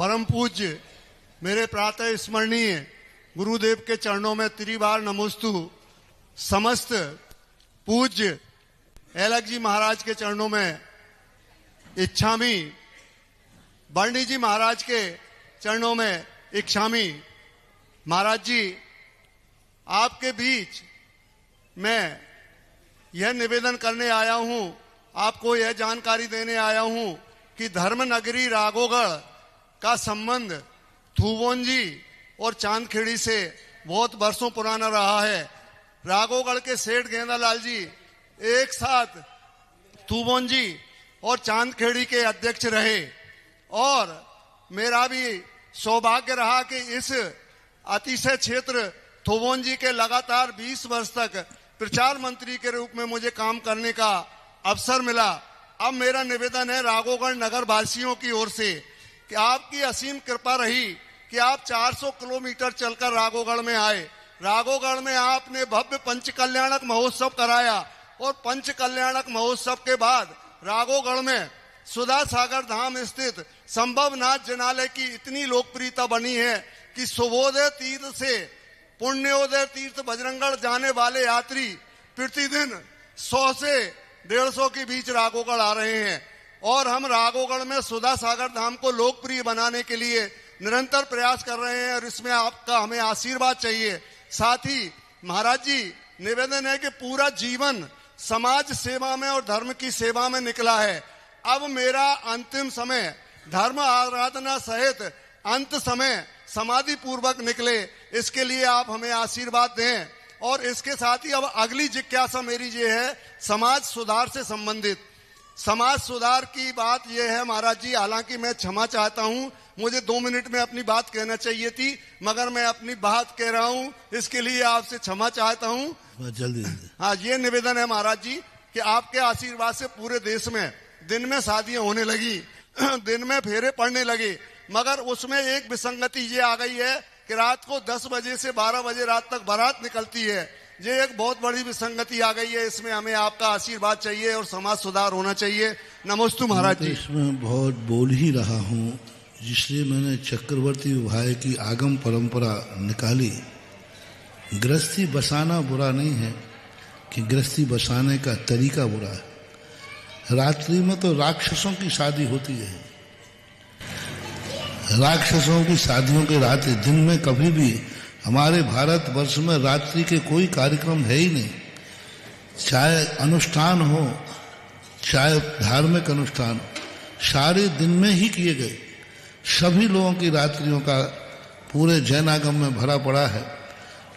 परम पूज्य मेरे प्रातः स्मरणीय गुरुदेव के चरणों में त्रिबार नमोस्तु, समस्त पूज्य अलग जी महाराज के चरणों में इच्छामी, बर्णी जी महाराज के चरणों में इच्छामी। महाराज जी, आपके बीच मैं यह निवेदन करने आया हूं, आपको यह जानकारी देने आया हूं कि धर्मनगरी राघोगढ़ का संबंध थुबोंजी और चांदखेड़ी से बहुत वर्षों पुराना रहा है। राघोगढ़ के सेठ गेंदालाल जी एक साथ थुबोंजी और चांदखेड़ी के अध्यक्ष रहे और मेरा भी सौभाग्य रहा कि इस अतिशय क्षेत्र थुबोंजी के लगातार 20 वर्ष तक प्रचार मंत्री के रूप में मुझे काम करने का अवसर मिला। अब मेरा निवेदन है राघोगढ़ नगर वासियों की ओर से कि आपकी असीम कृपा रही कि आप 400 किलोमीटर चलकर राघोगढ़ में आए। राघोगढ़ में आपने भव्य पंचकल्याणक महोत्सव कराया और पंचकल्याणक महोत्सव के बाद राघोगढ़ में सुधा सागर धाम स्थित संभवनाथ जनालय की इतनी लोकप्रियता बनी है कि शुभोदय तीर्थ से पुण्योदय तीर्थ बजरंगगढ़ जाने वाले यात्री प्रतिदिन 100 से 150 के बीच राघोगढ़ आ रहे हैं और हम राघोगढ़ में सुधा सागर धाम को लोकप्रिय बनाने के लिए निरंतर प्रयास कर रहे हैं और इसमें आपका हमें आशीर्वाद चाहिए। साथ ही महाराज जी, निवेदन है कि पूरा जीवन समाज सेवा में और धर्म की सेवा में निकला है। अब मेरा अंतिम समय धर्म आराधना सहित अंत समय समाधि पूर्वक निकले, इसके लिए आप हमें आशीर्वाद दें। और इसके साथ ही अब अगली जिज्ञासा मेरी ये है समाज सुधार से संबंधित। समाज सुधार की बात यह है महाराज जी, हालांकि मैं क्षमा चाहता हूं, मुझे 2 मिनट में अपनी बात कहना चाहिए थी, मगर मैं अपनी बात कह रहा हूं, इसके लिए आपसे क्षमा चाहता हूं। जल्दी। हाँ, ये निवेदन है महाराज जी कि आपके आशीर्वाद से पूरे देश में दिन में शादियां होने लगी, दिन में फेरे पड़ने लगे, मगर उसमें एक विसंगति ये आ गई है कि रात को 10 बजे से 12 बजे रात तक बारात निकलती है। ये एक बहुत बड़ी विसंगति आ गई है, इसमें हमें आपका आशीर्वाद चाहिए और समाज सुधार होना चाहिए। नमोस्तु महाराज जी। इसमें बहुत बोल ही रहा हूँ, जिसलिए मैंने चक्रवर्ती भाई की आगम परंपरा निकाली। गृहस्थी बसाना बुरा नहीं है कि गृहस्थी बसाने का तरीका बुरा है। रात्रि में तो राक्षसों की शादी होती है, राक्षसों की शादियों के रात, दिन में कभी भी हमारे भारतवर्ष में रात्रि के कोई कार्यक्रम है ही नहीं। चाहे अनुष्ठान हो, चाहे धार्मिक अनुष्ठान, सारे दिन में ही किए गए। सभी लोगों की रात्रियों का पूरे जैनागम में भरा पड़ा है।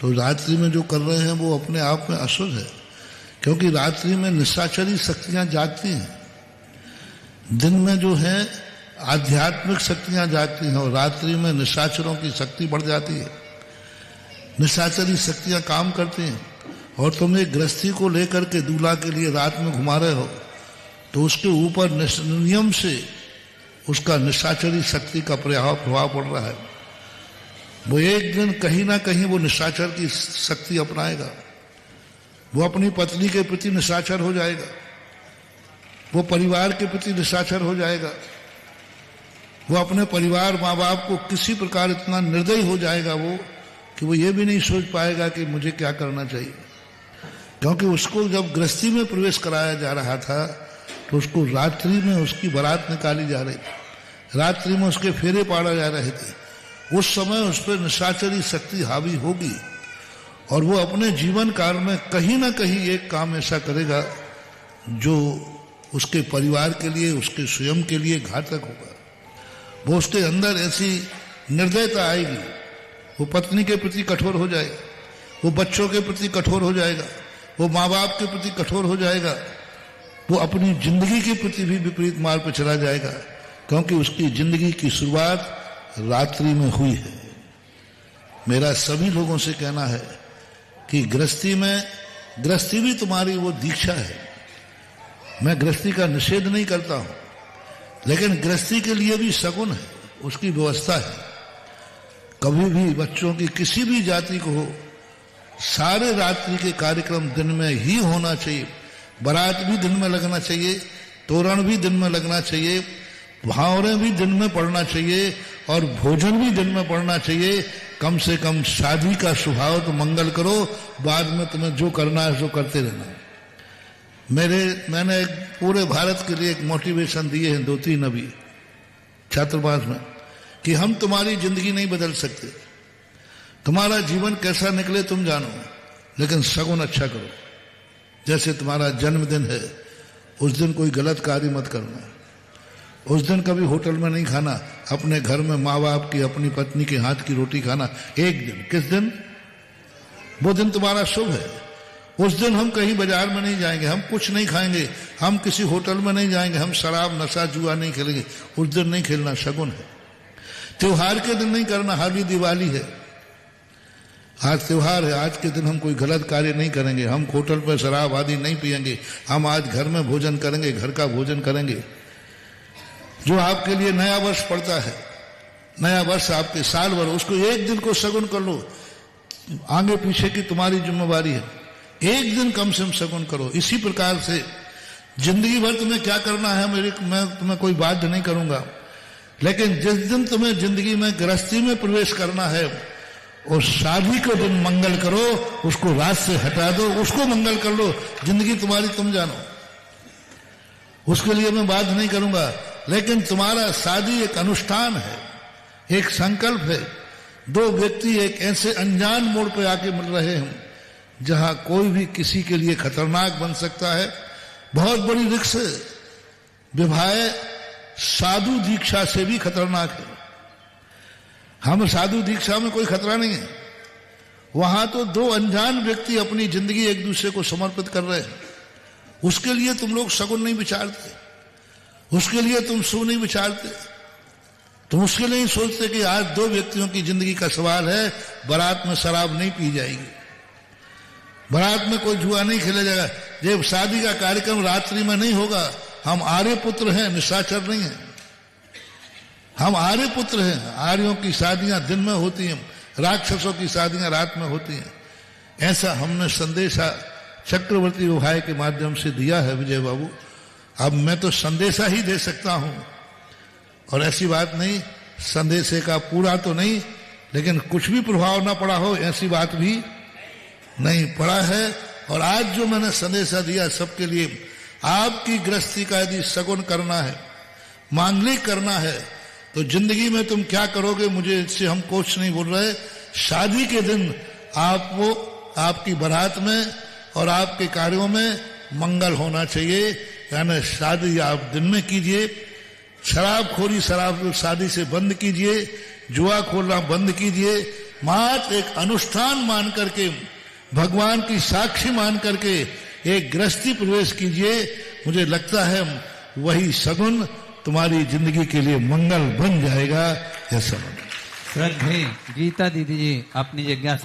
तो रात्रि में जो कर रहे हैं वो अपने आप में असुर है, क्योंकि रात्रि में निशाचरी शक्तियां जागती हैं। दिन में जो है आध्यात्मिक शक्तियां जागती हैं और रात्रि में निशाचरों की शक्ति बढ़ जाती है। निशाचरी शक्तियां काम करती हैं और तुम एक गृहस्थी को लेकर के दूल्हा के लिए रात में घुमा रहे हो तो उसके ऊपर नियम से उसका निशाचरी शक्ति का प्रभाव पड़ रहा है। वो एक दिन कहीं ना कहीं वो निशाचर की शक्ति अपनाएगा, वो अपनी पत्नी के प्रति निशाचर हो जाएगा, वो परिवार के प्रति निशाचर हो जाएगा, वो अपने परिवार माँ बाप को किसी प्रकार इतना निर्दयी हो जाएगा वो कि वो ये भी नहीं सोच पाएगा कि मुझे क्या करना चाहिए। क्योंकि उसको जब गृहस्थी में प्रवेश कराया जा रहा था तो उसको रात्रि में उसकी बारात निकाली जा रही थी, रात्रि में उसके फेरे पाड़ा जा रहे थे। उस समय उस पर निशाचरी शक्ति हावी होगी और वो अपने जीवन काल में कहीं ना कहीं एक काम ऐसा करेगा जो उसके परिवार के लिए, उसके स्वयं के लिए घातक होगा। वो उसके अंदर ऐसी निर्दयता आएगी, वो पत्नी के प्रति कठोर हो जाएगा, वो बच्चों के प्रति कठोर हो जाएगा, वो माँ बाप के प्रति कठोर हो जाएगा, वो अपनी जिंदगी के प्रति भी विपरीत मार्ग पर चला जाएगा, क्योंकि उसकी जिंदगी की शुरुआत रात्रि में हुई है। मेरा सभी लोगों से कहना है कि गृहस्थी भी तुम्हारी वो दीक्षा है। मैं गृहस्थी का निषेध नहीं करता हूं, लेकिन गृहस्थी के लिए भी सगुन है, उसकी व्यवस्था है। कभी भी बच्चों की किसी भी जाति को हो, सारे रात्रि के कार्यक्रम दिन में ही होना चाहिए। बारात भी दिन में लगना चाहिए, तोरण भी दिन में लगना चाहिए, भावरें भी दिन में पड़ना चाहिए और भोजन भी दिन में पड़ना चाहिए। कम से कम शादी का स्वभाव तो मंगल करो, बाद में तुम्हें जो करना है सो करते रहना। मैंने पूरे भारत के लिए एक मोटिवेशन दिए हैं 2-3 अभी छात्रावास में कि हम तुम्हारी जिंदगी नहीं बदल सकते, तुम्हारा जीवन कैसा निकले तुम जानो, लेकिन सगुन अच्छा करो। जैसे तुम्हारा जन्मदिन है, उस दिन कोई गलत कार्य मत करना, उस दिन कभी होटल में नहीं खाना, अपने घर में माँ बाप की, अपनी पत्नी के हाथ की रोटी खाना एक दिन। किस दिन? वो दिन तुम्हारा शुभ है। उस दिन हम कहीं बाजार में नहीं जाएंगे, हम कुछ नहीं खाएंगे, हम किसी होटल में नहीं जाएंगे, हम शराब नशा जुआ नहीं खेलेंगे, उस दिन नहीं खेलना, शगुन है। त्योहार के दिन नहीं करना, हाली दिवाली है, आज त्योहार है, आज के दिन हम कोई गलत कार्य नहीं करेंगे, हम होटल पर शराब आदि नहीं पिएंगे, हम आज घर में भोजन करेंगे, घर का भोजन करेंगे। जो आपके लिए नया वर्ष पड़ता है, नया वर्ष आपके साल भर, उसको एक दिन को शगुन कर लो, आगे पीछे की तुम्हारी जिम्मेवारी है, एक दिन कम से कम शगुन करो। इसी प्रकार से जिंदगी भर तुम्हें क्या करना है, मैं तुम्हें कोई बाध्य नहीं करूंगा, लेकिन जिस दिन तुम्हें जिंदगी में गृहस्थी में प्रवेश करना है, और शादी को दिन मंगल करो, उसको रात से हटा दो, उसको मंगल कर लो। जिंदगी तुम्हारी तुम जानो, उसके लिए मैं बात नहीं करूंगा, लेकिन तुम्हारा शादी एक अनुष्ठान है, एक संकल्प है। 2 व्यक्ति एक ऐसे अनजान मोड़ पे आके मिल रहे हैं जहां कोई भी किसी के लिए खतरनाक बन सकता है, बहुत बड़ी रिस्क है। विवाह साधु दीक्षा से भी खतरनाक है। हम साधु दीक्षा में कोई खतरा नहीं है, वहां तो 2 अनजान व्यक्ति अपनी जिंदगी एक दूसरे को समर्पित कर रहे हैं। उसके लिए तुम लोग शगुन नहीं विचारते, उसके लिए तुम शुभ नहीं विचारते, तुम उसके लिए नहीं सोचते कि आज 2 व्यक्तियों की जिंदगी का सवाल है, बारात में शराब नहीं पी जाएगी, बारात में कोई जुआ नहीं खेला जाएगा, जब शादी का कार्यक्रम रात्रि में नहीं होगा। हम आर्य पुत्र हैं, निशाचर नहीं है, हम आर्य पुत्र हैं। आर्यों की शादियां दिन में होती हैं, राक्षसों की शादियां रात में होती हैं। ऐसा हमने संदेशा चक्रवर्ती विवाह के माध्यम से दिया है विजय बाबू। अब मैं तो संदेशा ही दे सकता हूं, और ऐसी बात नहीं, संदेशे का पूरा तो नहीं, लेकिन कुछ भी प्रभाव ना पड़ा हो ऐसी बात भी नहीं पड़ा है। और आज जो मैंने संदेशा दिया सबके लिए, आपकी गृहस्थी का यदि शगुन करना है, मांगलिक करना है, तो जिंदगी में तुम क्या करोगे, मुझे इससे हम कुछ नहीं बोल रहे। शादी के दिन आपको आपकी बारात में और आपके कार्यों में मंगल होना चाहिए, यानी शादी आप दिन में कीजिए, शराबखोरी शराब शादी से बंद कीजिए, जुआ खोलना बंद कीजिए, मात्र एक अनुष्ठान मान करके, भगवान की साक्षी मान करके एक गृहस्थी प्रवेश कीजिए। मुझे लगता है वही शगुन तुम्हारी जिंदगी के लिए मंगल बन जाएगा। यह समझ। श्रद्धेय गीता दीदी जी, अपनी जिज्ञासा